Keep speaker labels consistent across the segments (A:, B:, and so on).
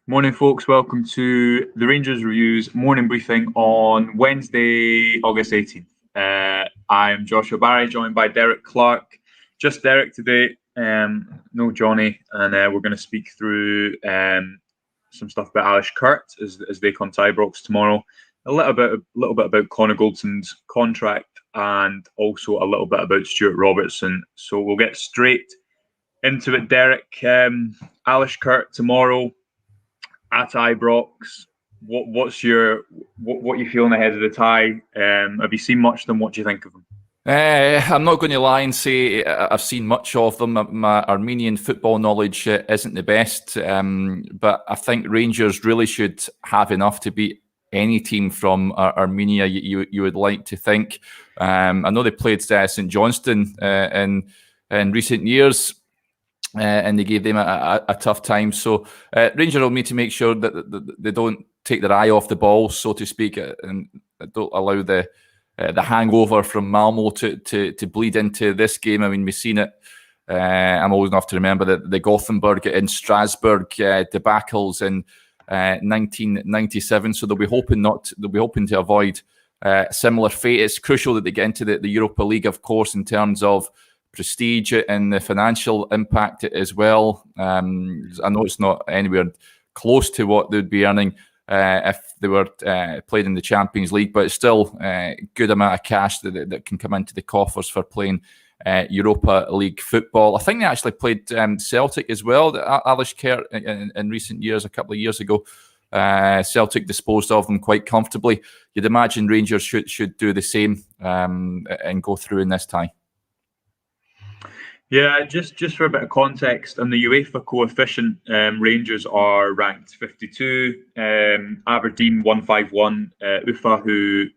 A: Morning, folks. Welcome to the Rangers Reviews morning briefing on Wednesday, August 18th. I'm Joshua Barry, joined by Derek Clark. Just Derek today, no Johnny, and we're going to speak through some stuff about Alashkert as they come to Ibrox tomorrow. A little bit about Connor Goldson's contract, and also a little bit about Stewart Robertson. So we'll get straight into it, Derek. Alashkert tomorrow at Ibrox. What you feeling ahead of the tie? Have you seen much of them? What do you think of them?
B: I'm not going to lie and say I've seen much of them. My Armenian football knowledge isn't the best, but I think Rangers really should have enough to beat any team from Armenia. You would like to think. I know they played St Johnstone in recent years. And they gave them a tough time. So Rangers will need to make sure that they don't take their eye off the ball, so to speak, and don't allow the hangover from Malmo to bleed into this game. I mean, we've seen it. I'm old enough to remember the Gothenburg in Strasbourg debacles in 1997. So they'll be hoping to avoid similar fate. It's crucial that they get into the Europa League, of course, in terms of prestige and the financial impact as well. I know it's not anywhere close to what they'd be earning if they were played in the Champions League, but it's still a good amount of cash that can come into the coffers for playing Europa League football. I think they actually played Celtic as well, Alashkert, in recent years, a couple of years ago. Celtic disposed of them quite comfortably. You'd imagine Rangers should do the same and go through in this tie.
A: Yeah, just for a bit of context, on the UEFA coefficient, Rangers are ranked 52, Aberdeen 151, Ufa, who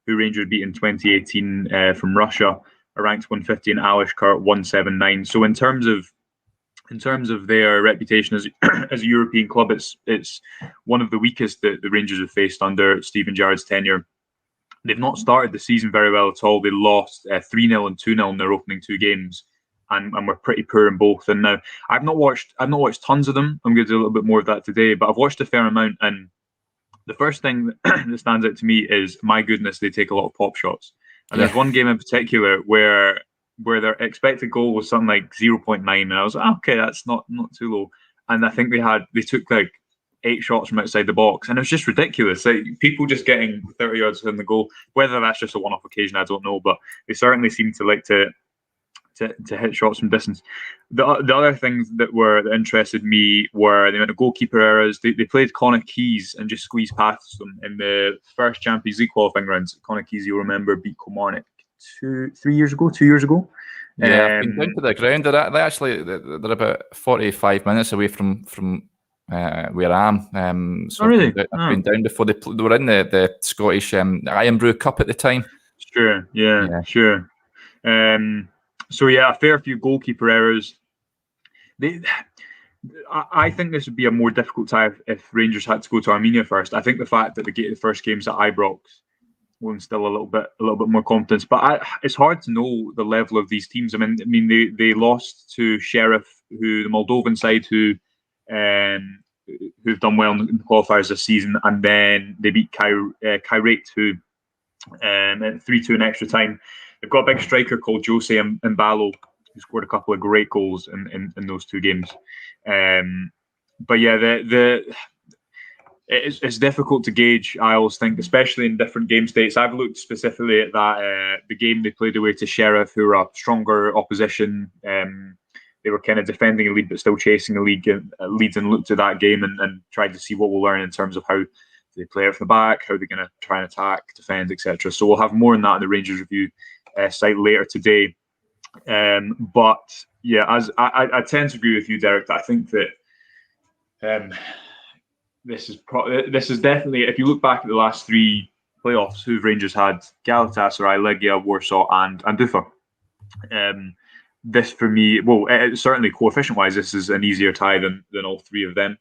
A: Rangers beat in 2018 from Russia, are ranked 150, and Alashkert 179. So in terms of their reputation as as a European club, it's one of the weakest that the Rangers have faced under Steven Gerrard's tenure. They've not started the season very well at all. They lost 3-0 and 2-0 in their opening two games, and were pretty poor in both. And now I've not watched tons of them. I'm going to do a little bit more of that today, but I've watched a fair amount. And the first thing that stands out to me is, my goodness, they take a lot of pop shots. And there's one game in particular where their expected goal was something like 0.9, and I was like, okay, that's not too low. And I think they took like 8 shots from outside the box, and it was just ridiculous. Like, people just getting 30 yards from the goal. Whether that's just a one-off occasion, I don't know, but they certainly seem to like to hit shots from distance. The other things that interested me were the amount of goalkeeper errors. They played Connor Keys and just squeezed past them in the first Champions League qualifying rounds. Connor Keys, you'll remember, beat Kilmarnock 2 years ago.
B: Yeah, I've been down to the ground. They're about 45 minutes away from where I am. So
A: really?
B: I've been down before. They were in the Scottish Iron Brew Cup at the time.
A: Sure, yeah. Sure. So yeah, a fair few goalkeeper errors. I think this would be a more difficult tie if Rangers had to go to Armenia first. I think the fact that they get the first games at Ibrox will instill a little bit more confidence. But it's hard to know the level of these teams. I mean, they lost to Sheriff, who the Moldovan side, who've done well in the qualifiers this season, and then they beat Kyrate, who 3-2 in extra time. They've got a big striker called Jose Mbalo, who scored a couple of great goals in those two games. But yeah, it's difficult to gauge, I always think, especially in different game states. I've looked specifically at that the game they played away to Sheriff, who are a stronger opposition. They were kind of defending a lead but still chasing a leads, and looked at that game and tried to see what we'll learn in terms of how they play off the back, how they're going to try and attack, defend, etc. So we'll have more on that in the Rangers Review site later today. But yeah, as I tend to agree with you, Derek, that I think that this is definitely, if you look back at the last 3 playoffs, who Rangers had: Galatasaray, Legia, Warsaw, and Ufa. This, for me, certainly coefficient-wise, this is an easier tie than all 3 of them.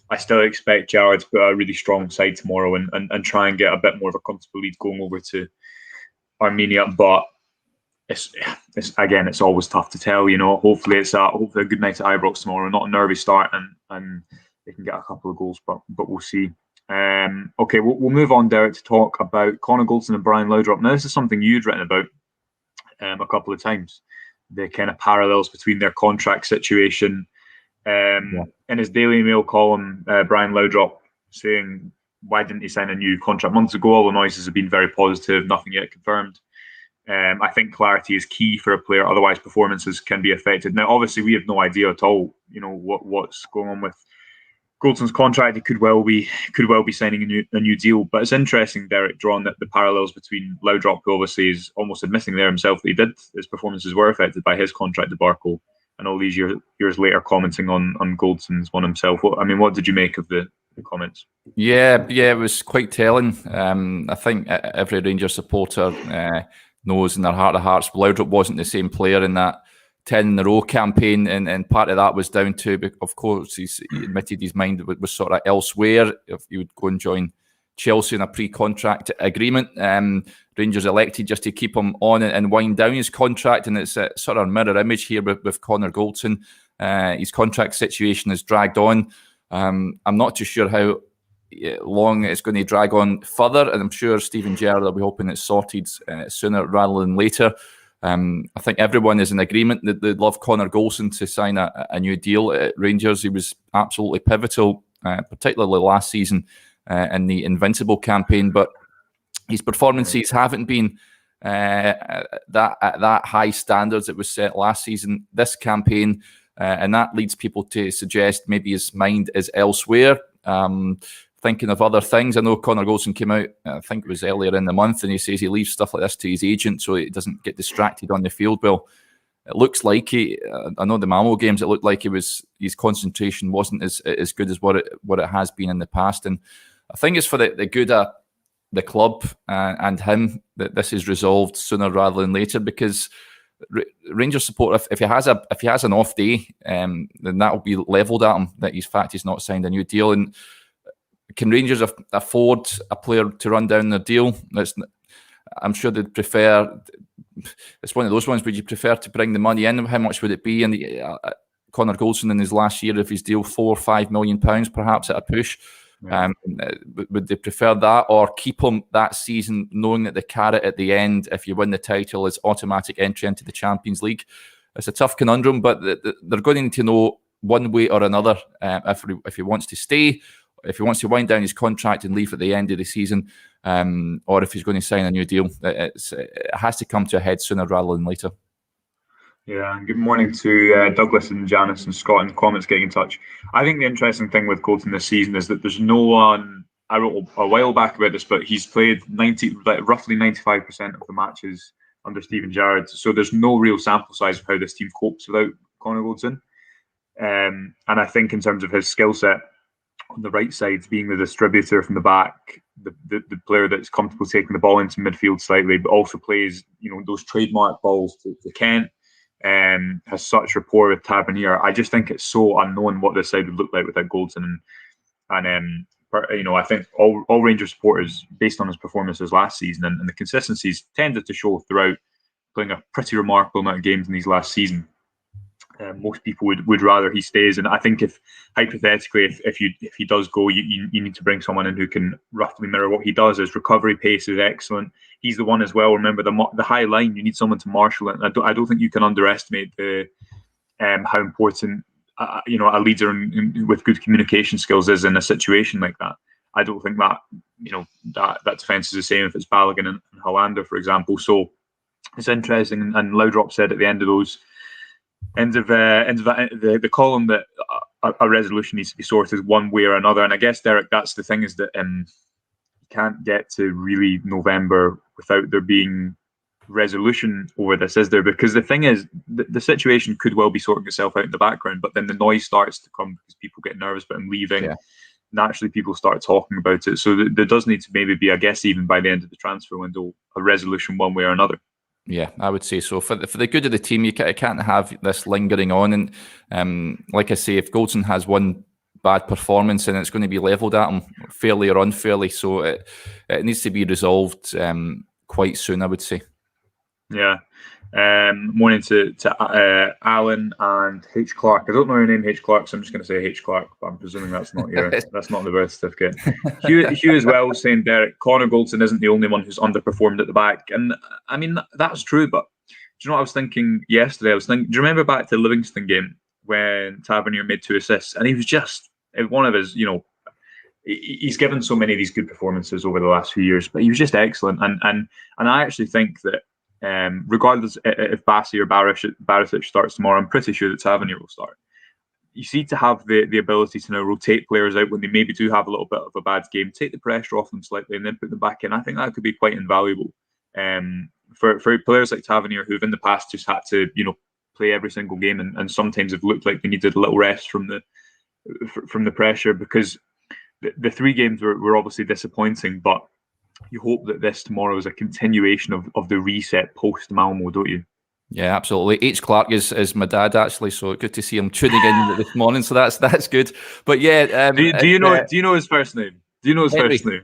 A: I still expect Gerrard to put a really strong side tomorrow and try and get a bit more of a comfortable lead going over to Armenia. But it's always tough to tell. Hopefully it's a good night at Ibrox tomorrow, not a nervy start, and get a couple of goals, but we'll see. Okay, we'll move on, Derek, to talk about Connor Goldson and Brian Laudrup. Now, this is something you'd written about a couple of times, the kind of parallels between their contract situation. In his Daily Mail column, Brian Laudrup saying, why didn't he sign a new contract months ago? All the noises have been very positive, nothing yet confirmed. I think clarity is key for a player, otherwise performances can be affected. Now, obviously, we have no idea at all, what's going on with Goldson's contract. He could well be signing a new deal. But it's interesting, Derek, drawing that the parallels between Laudrup, who obviously is almost admitting there himself that his performances were affected by his contract debacle, and all these years later commenting on Goldson's one himself. What did you make of the comments?
B: Yeah, it was quite telling. I think every Rangers supporter knows in their heart of hearts Laudrup wasn't the same player in that 10 in a row campaign, and part of that was down to, of course, he admitted his mind was sort of elsewhere. If he would go and join Chelsea in a pre-contract agreement, Rangers elected just to keep him on and wind down his contract, and it's a sort of mirror image here with Connor Goldson. His contract situation has dragged on. I'm not too sure how long it's going to drag on further, and I'm sure Steven Gerrard will be hoping it's sorted sooner rather than later. I think everyone is in agreement that they'd love Connor Goldson to sign a new deal at Rangers. He was absolutely pivotal, particularly last season in the Invincible campaign, but his performances haven't been at that high standards that was set last season. This campaign, and that leads people to suggest maybe his mind is elsewhere, thinking of other things. I know Connor Goldson came out, I think it was earlier in the month, and he says he leaves stuff like this to his agent so he doesn't get distracted on the field. Well, it looks like I know the Malmo games, it looked like his concentration wasn't as good as what it has been in the past. And I think it's for the good of the club and him that this is resolved sooner rather than later, because Rangers support, if he has an off day, then that will be levelled at him, that he's not signed a new deal. And can Rangers afford a player to run down their deal? I'm sure they'd prefer. It's one of those ones. Would you prefer to bring the money in? How much would it be? And Connor Goldson in his last year of his deal, £4 or £5 million, perhaps at a push. Right. Would they prefer that, or keep him that season, knowing that the carrot at the end, if you win the title, is automatic entry into the Champions League? It's a tough conundrum, but they're going to need to know one way or another if he wants to stay, if he wants to wind down his contract and leave at the end of the season, or if he's going to sign a new deal. It has to come to a head sooner rather than later.
A: Yeah, and good morning to Douglas and Janice and Scott in the comments getting in touch. I think the interesting thing with Goldson this season is that there's no one. I wrote a while back about this, but he's played roughly 95% of the matches under Steven Gerrard. So there's no real sample size of how this team copes without Connor Goldson. And I think in terms of his skill set on the right side, being the distributor from the back, the player that's comfortable taking the ball into midfield slightly, but also plays those trademark balls to Kent. Has such rapport with Tavernier. I just think it's so unknown what this side would look like without Goldson, and I think all Rangers supporters, based on his performances last season and the consistencies tended to show throughout, playing a pretty remarkable amount of games in these last season. Most people would rather he stays, and I think if hypothetically if he does go, you need to bring someone in who can roughly mirror what he does. His recovery pace is excellent. He's the one as well. Remember the high line. You need someone to marshal it. And I don't think you can underestimate how important a leader with good communication skills is in a situation like that. I don't think that that defense is the same if it's Balogun and Hollander, for example. So it's interesting. And Laudrup said at the end of those. End of the column that a resolution needs to be sorted one way or another. And I guess, Derek, that's the thing, is that you can't get to really November without there being resolution over this, is there? Because the thing is, the situation could well be sorting itself out in the background, but then the noise starts to come because people get nervous about him leaving. Yeah. Naturally, people start talking about it. So there does need to maybe be, I guess, even by the end of the transfer window, a resolution one way or another.
B: Yeah, I would say so. For the good of the team, you can't have this lingering on. And like I say, if Goldson has one bad performance, and it's going to be levelled at him fairly or unfairly, so it needs to be resolved quite soon, I would say.
A: Yeah. Morning to Alan and H Clark. I don't know your name, H Clark, so I'm just going to say H Clark, but I'm presuming that's not the birth certificate. Hugh as well saying, Derek, Connor Goldson isn't the only one who's underperformed at the back, and I mean that's true. But do you know what I was thinking yesterday? Do you remember back to the Livingston game when Tavernier made 2 assists, and he was just one of his, he's given so many of these good performances over the last few years, but he was just excellent, and I actually think that. Regardless if Bassi or Barisic starts tomorrow, I'm pretty sure that Tavernier will start. You seem to have the ability to now rotate players out when they maybe do have a little bit of a bad game, take the pressure off them slightly, and then put them back in. I think that could be quite invaluable for players like Tavernier, who've in the past just had to play every single game, and sometimes have looked like they needed a little rest from the pressure, because the 3 games were obviously disappointing, but you hope that this tomorrow is a continuation of the reset post Malmo, don't you?
B: Yeah, absolutely. H Clark is my dad, actually, so good to see him tuning in this morning. So that's good. But yeah,
A: do you know his first name? Do you know his
B: Henry.
A: First name?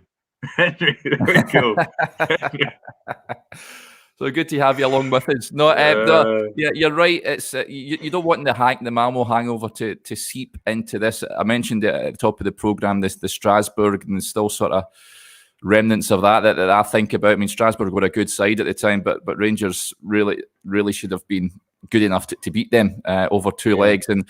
A: Henry. Cool.
B: So good to have you along with us. No, yeah, you're right. It's you don't want the Malmo hangover to seep into this. I mentioned it at the top of the program. The Strasbourg, and still sort of remnants of that I think about. I mean, Strasbourg were a good side at the time, but Rangers really should have been good enough to beat them over 2 legs. And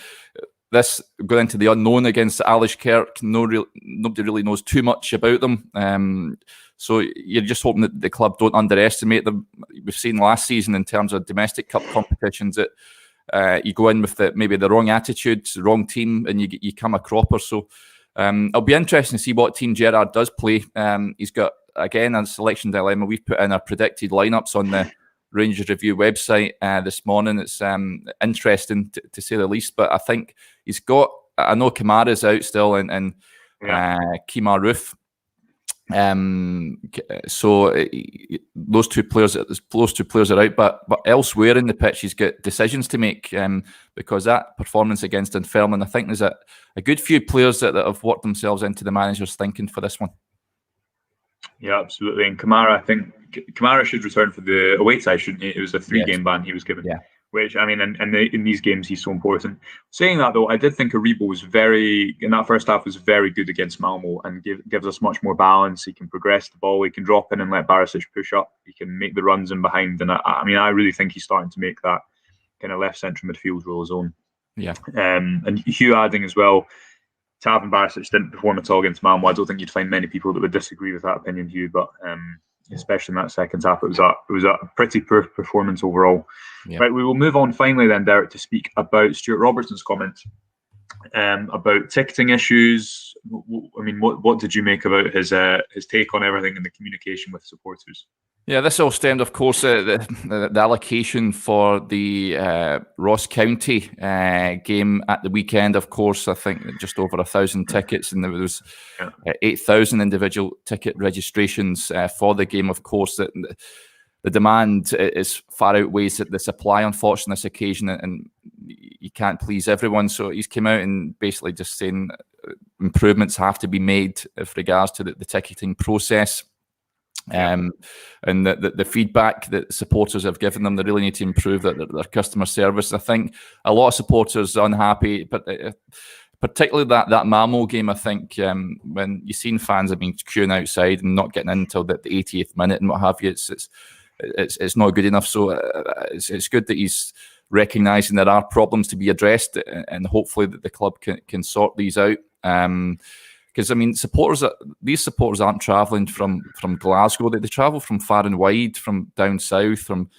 B: this going into the unknown against Alashkert, nobody really knows too much about them. So you're just hoping that the club don't underestimate them. We've seen last season in terms of domestic cup competitions that you go in with maybe the wrong attitude, wrong team, and you come a cropper. So it'll be interesting to see what team Gerrard does play. He's got, again, a selection dilemma. We've put in our predicted lineups on the Rangers Review website this morning. It's interesting to say the least, but I think he's got, I know Kamara's out still, and Kemar Roof. So those two players are out, but elsewhere in the pitch he's got decisions to make, because that performance against Dunfermline, I think there's a good few players that have worked themselves into the manager's thinking for this one. Yeah,
A: absolutely. And Kamara, I think Kamara should return for the away side, shouldn't he? It was a 3-game ban he was given.
B: Yeah.
A: Which, I mean, in these games, he's so important. Saying that, though, I did think Aribo was in that first half, was very good against Malmo, and gives us much more balance. He can progress the ball. He can drop in and let Barisic push up. He can make the runs in behind. And I really think he's starting to make that kind of left central midfield role his own.
B: Yeah.
A: And Hugh adding as well, Tav and Barisic didn't perform at all against Malmo. I don't think you'd find many people that would disagree with that opinion, Hugh, but especially in that second half, it was a pretty poor performance overall. Yeah. Right, we will move on finally then, Derek, to speak about Stewart Robertson's comments about ticketing issues. I mean, what did you make about his take on everything and the communication with supporters?
B: Yeah, this all stemmed, of course, the allocation for the Ross County game at the weekend. Of course, I think just over 1,000 tickets, and there was 8,000 individual ticket registrations for the game. Of course, that the demand is far outweighs the supply, unfortunately, on this occasion, and you can't please everyone. So he's come out and basically just saying improvements have to be made with regards to the ticketing process. And the feedback that supporters have given them, they really need to improve their customer service. I think a lot of supporters are unhappy, but particularly that Malmo game, I think when you've seen fans have been queuing outside and not getting in until the 80th minute and what have you, it's not good enough. So it's good that he's recognising there are problems to be addressed, and hopefully that the club can sort these out. Because I mean, these supporters aren't travelling from Glasgow; they travel from far and wide, from down south, from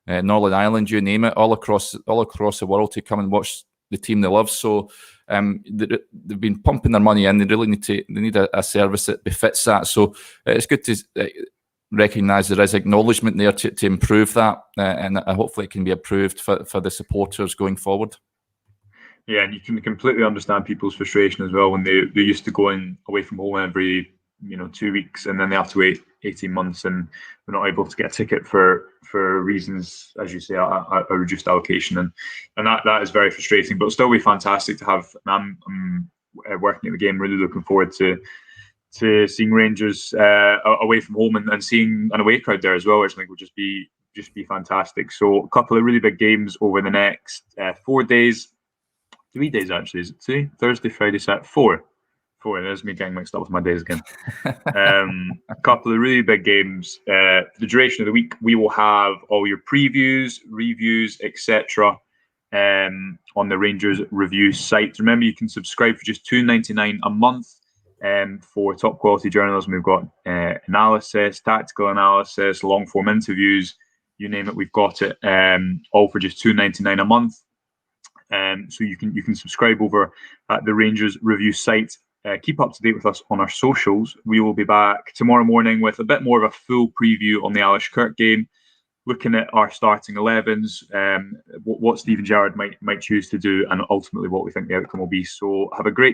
B: Northern Ireland, you name it, all across the world to come and watch the team they love. So they've been pumping their money in. They really need a service that befits that. So it's good to recognise there is acknowledgement there to improve that, and hopefully it can be approved for the supporters going forward.
A: Yeah, and you can completely understand people's frustration as well when they're used to going away from home every 2 weeks, and then they have to wait 18 months and they're not able to get a ticket for reasons, as you say, a reduced allocation, and that is very frustrating. But it'll still be fantastic to have. I'm working at the game, really looking forward to seeing Rangers away from home and seeing an away crowd there as well, which I think would just be be fantastic. So a couple of really big games over the next 4 days, 3 days actually. Is it 2? Thursday, Friday, Saturday, 4. There's me getting mixed up with my days again. A couple of really big games. For the duration of the week, we will have all your previews, reviews, etc. On the Rangers Review site. Remember, you can subscribe for just $2.99 a month for top quality journalism. We've got analysis, tactical analysis, long form interviews, you name it, we've got it. All for just $2.99 a month. So you can subscribe over at the Rangers Review site. Keep up to date with us on our socials. We will be back tomorrow morning with a bit more of a full preview on the Alashkert game, looking at our starting 11s, what Steven Gerrard might choose to do, and ultimately what we think the outcome will be. So have a great